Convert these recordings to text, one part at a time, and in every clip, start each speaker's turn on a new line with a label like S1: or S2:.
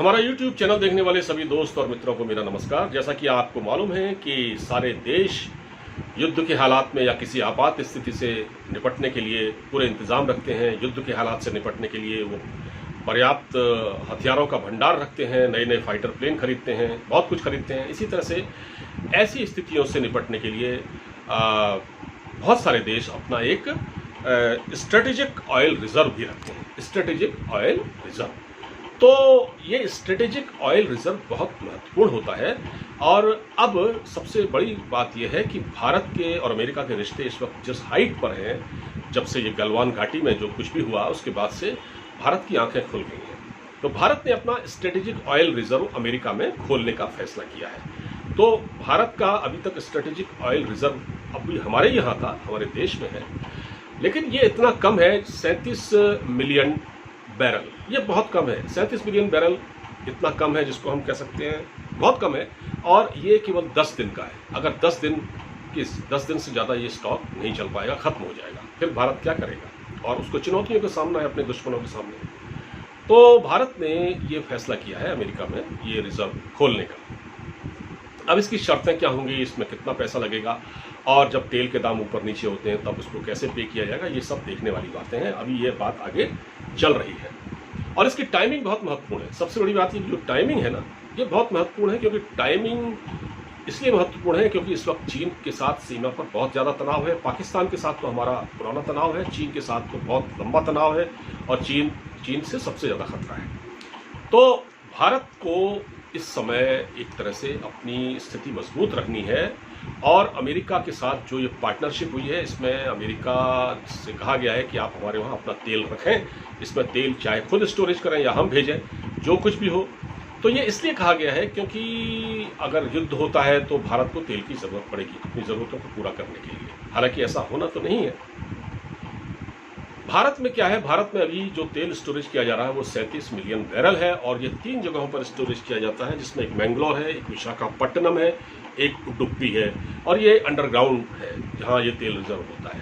S1: हमारा YouTube channel देखने वाले सभी दोस्त और मित्रों को मेरा नमस्कार। जैसा कि आपको मालूम है कि सारे देश युद्ध के हालात में या किसी आपात स्थिति से निपटने के लिए पूरे इंतजाम रखते हैं। युद्ध के हालात से निपटने के लिए वो पर्याप्त हथियारों का भंडार रखते हैं, नए नए फाइटर प्लेन खरीदते हैं, बहुत कुछ खरीदते हैं। इसी तरह से ऐसी स्थितियों से निपटने के लिए बहुत सारे देश अपना एक स्ट्रेटेजिक ऑयल रिजर्व भी रखते हैं। स्ट्रेटेजिक ऑयल रिजर्व, तो ये स्ट्रेटेजिक ऑयल रिजर्व बहुत महत्वपूर्ण होता है। और अब सबसे बड़ी बात यह है कि भारत के और अमेरिका के रिश्ते इस वक्त जिस हाइट पर हैं, जब से ये गलवान घाटी में जो कुछ भी हुआ उसके बाद से भारत की आंखें खुल गई हैं। तो भारत ने अपना स्ट्रेटेजिक ऑयल रिजर्व अमेरिका में खोलने का फैसला किया है। तो भारत का अभी तक स्ट्रेटेजिक ऑयल रिजर्व अभी हमारे यहाँ था, हमारे देश में है, लेकिन ये इतना कम है, 37 मिलियन बैरल। ये बहुत कम है, 37 मिलियन बैरल इतना कम है जिसको हम कह सकते हैं बहुत कम है। और ये केवल 10 दिन का है। अगर 10 दिन से ज़्यादा ये स्टॉक नहीं चल पाएगा, ख़त्म हो जाएगा, फिर भारत क्या करेगा? और उसको चुनौतियों का सामना है अपने दुश्मनों के सामने। तो भारत ने ये फैसला किया है अमेरिका में ये रिजर्व खोलने का। अब इसकी शर्तें क्या होंगी, इसमें कितना पैसा लगेगा, और जब तेल के दाम ऊपर नीचे होते हैं तब उसको कैसे पे किया जाएगा, ये सब देखने वाली बातें हैं। अभी ये बात आगे चल रही है और इसकी टाइमिंग बहुत महत्वपूर्ण है। सबसे बड़ी बात ये जो टाइमिंग है ना, ये बहुत महत्वपूर्ण है। क्योंकि टाइमिंग इसलिए महत्वपूर्ण है क्योंकि इस वक्त चीन के साथ सीमा पर बहुत ज़्यादा तनाव है। पाकिस्तान के साथ तो हमारा पुराना तनाव है, चीन के साथ तो बहुत लंबा तनाव है और चीन से सबसे ज़्यादा खतरा है। तो भारत को इस समय एक तरह से अपनी स्थिति मजबूत रखनी है। और अमेरिका के साथ जो ये पार्टनरशिप हुई है, इसमें अमेरिका से कहा गया है कि आप हमारे वहाँ अपना तेल रखें, इसमें तेल चाहे खुद स्टोरेज करें या हम भेजें, जो कुछ भी हो। तो ये इसलिए कहा गया है क्योंकि अगर युद्ध होता है तो भारत को तेल की ज़रूरत पड़ेगी अपनी ज़रूरतों को पूरा करने के लिए। हालांकि ऐसा होना तो नहीं है। भारत में क्या है, भारत में अभी जो तेल स्टोरेज किया जा रहा है वो 37 मिलियन बैरल है। और ये 3 जगहों पर स्टोरेज किया जाता है, जिसमें एक मैंगलोर है, एक विशाखापट्टनम है, एक उडुपी है। और ये अंडरग्राउंड है जहाँ ये तेल रिजर्व होता है।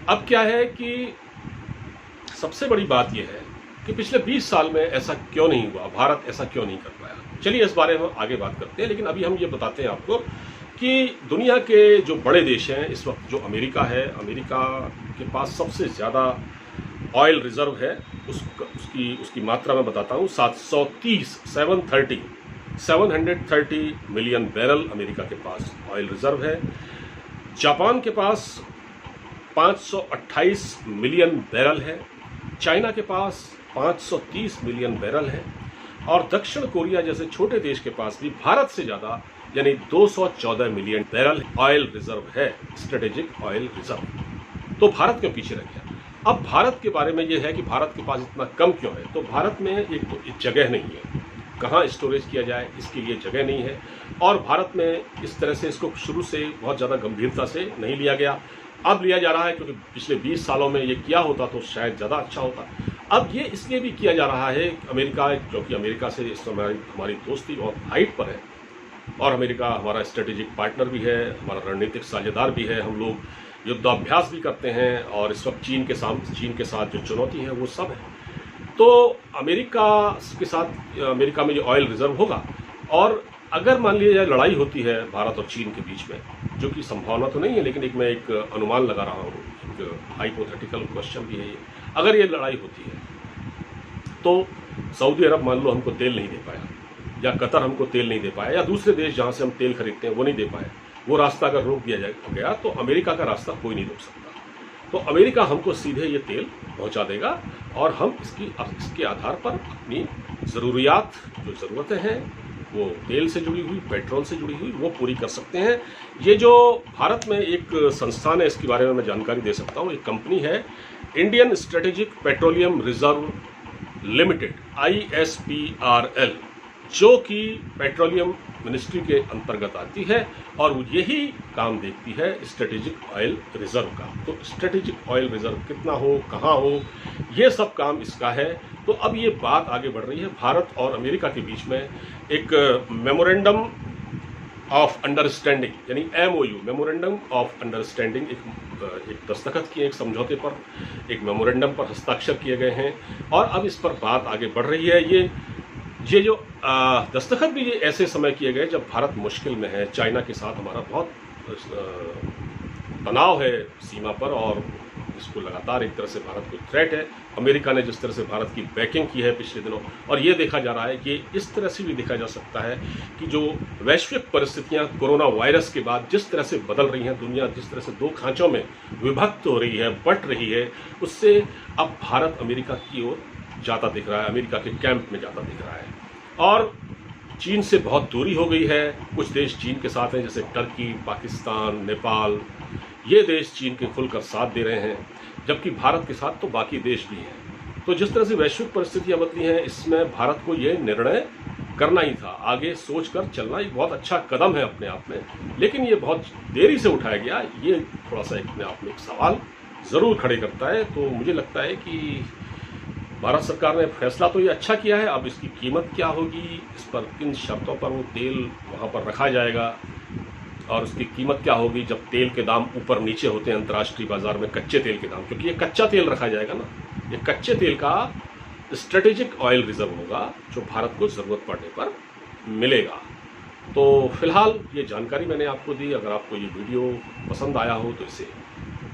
S1: अब क्या है कि सबसे बड़ी बात यह है कि पिछले 20 साल में ऐसा क्यों नहीं हुआ, भारत ऐसा क्यों नहीं कर पाया। चलिए इस बारे में आगे बात करते हैं, लेकिन अभी हम ये बताते हैं आपको कि दुनिया के जो बड़े देश हैं इस वक्त, जो अमेरिका है, अमेरिका के पास सबसे ज़्यादा ऑयल रिजर्व है। उसकी मात्रा मैं बताता हूँ, 730 मिलियन बैरल अमेरिका के पास ऑयल रिजर्व है। जापान के पास 528 मिलियन बैरल है। चाइना के पास 530 मिलियन बैरल है। और दक्षिण कोरिया जैसे छोटे देश के पास भी भारत से ज़्यादा यानी 214 मिलियन बैरल ऑयल रिजर्व है, स्ट्रेटेजिक ऑयल रिजर्व। तो भारत क्यों पीछे रह गया? अब भारत के बारे में यह है कि भारत के पास इतना कम क्यों है। तो भारत में एक तो जगह नहीं है, कहाँ स्टोरेज किया जाए इसके लिए जगह नहीं है। और भारत में इस तरह से इसको शुरू से बहुत ज़्यादा गंभीरता से नहीं लिया गया। अब लिया जा रहा है क्योंकि पिछले 20 सालों में ये किया होता तो शायद ज़्यादा अच्छा होता। अब ये इसलिए भी किया जा रहा है अमेरिका, क्योंकि अमेरिका से इस समय हमारी दोस्ती बहुत हाइट पर है और अमेरिका हमारा स्ट्रेटेजिक पार्टनर भी है, हमारा रणनीतिक साझेदार भी है। हम लोग युद्धाभ्यास भी करते हैं और इस वक्त चीन के साथ जो चुनौती है वो सब है। तो अमेरिका के साथ, अमेरिका में ये ऑयल रिजर्व होगा। और अगर मान लीजिए लड़ाई होती है भारत और चीन के बीच में, जो कि संभावना तो नहीं है, लेकिन मैं एक अनुमान लगा रहा हूँ, एक हाइपोथेटिकल क्वेश्चन भी है ये। अगर ये लड़ाई होती है तो सऊदी अरब मान लो हमको तेल नहीं दे पाया, या कतर हमको तेल नहीं दे पाया, या दूसरे देश जहाँ से हम तेल खरीदते हैं वो नहीं दे पाए, वो रास्ता अगर रोक दिया गया तो अमेरिका का रास्ता कोई नहीं रोक सकता। तो अमेरिका हमको सीधे ये तेल पहुंचा देगा और हम इसके आधार पर अपनी ज़रूरियात, जो ज़रूरतें हैं वो तेल से जुड़ी हुई, पेट्रोल से जुड़ी हुई, वो पूरी कर सकते हैं। ये जो भारत में एक संस्थान है, इसके बारे में मैं जानकारी दे सकता हूँ। एक कंपनी है, Indian strategic petroleum reserve limited, ISPRL, जो कि पेट्रोलियम मिनिस्ट्री के अंतर्गत आती है और यही काम देखती है स्ट्रेटेजिक ऑयल रिजर्व का। तो स्ट्रेटेजिक ऑयल रिजर्व कितना हो, कहाँ हो, ये सब काम इसका है। तो अब ये बात आगे बढ़ रही है, भारत और अमेरिका के बीच में एक मेमोरेंडम ऑफ अंडरस्टैंडिंग यानी MOU, मेमोरेंडम ऑफ अंडरस्टैंडिंग, एक दस्तखत किए, एक समझौते पर, एक मेमोरेंडम पर हस्ताक्षर किए गए हैं। और अब इस पर बात आगे बढ़ रही है। ये ये जो दस्तखत भी ये ऐसे समय किए गए जब भारत मुश्किल में है, चाइना के साथ हमारा बहुत तनाव है सीमा पर, और इसको लगातार एक तरह से भारत को थ्रेट है। अमेरिका ने जिस तरह से भारत की बैकिंग की है पिछले दिनों, और ये देखा जा रहा है कि इस तरह से भी देखा जा सकता है कि जो वैश्विक परिस्थितियां कोरोना वायरस के बाद जिस तरह से बदल रही हैं, दुनिया जिस तरह से दो खांचों में विभक्त हो रही है, बट रही है, उससे अब भारत अमेरिका की ओर जाता दिख रहा है, अमेरिका के कैंप में जाता दिख रहा है। और चीन से बहुत दूरी हो गई है। कुछ देश चीन के साथ हैं, जैसे टर्की, पाकिस्तान, नेपाल, ये देश चीन के खुलकर साथ दे रहे हैं, जबकि भारत के साथ तो बाकी देश भी हैं। तो जिस तरह से वैश्विक परिस्थितियां बदली हैं, इसमें भारत को ये निर्णय करना ही था। आगे सोच कर चलना एक बहुत अच्छा कदम है अपने आप में, लेकिन ये बहुत देरी से उठाया गया, ये थोड़ा सा अपने आप में एक सवाल ज़रूर खड़े करता है। तो मुझे लगता है कि भारत सरकार ने फैसला तो ये अच्छा किया है, अब इसकी कीमत क्या होगी, इस पर किन शर्तों पर वो तेल वहाँ पर रखा जाएगा, और उसकी कीमत क्या होगी जब तेल के दाम ऊपर नीचे होते हैं अंतर्राष्ट्रीय बाजार में, कच्चे तेल के दाम, क्योंकि ये कच्चा तेल रखा जाएगा ना, ये कच्चे तेल का स्ट्रेटेजिक ऑयल रिजर्व होगा जो भारत को ज़रूरत पड़ने पर मिलेगा। तो फिलहाल ये जानकारी मैंने आपको दी। अगर आपको ये वीडियो पसंद आया हो तो इसे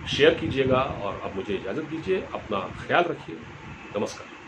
S1: शेयर कीजिएगा, और अब मुझे इजाज़त दीजिए। अपना ख्याल रखिए। नमस्कार।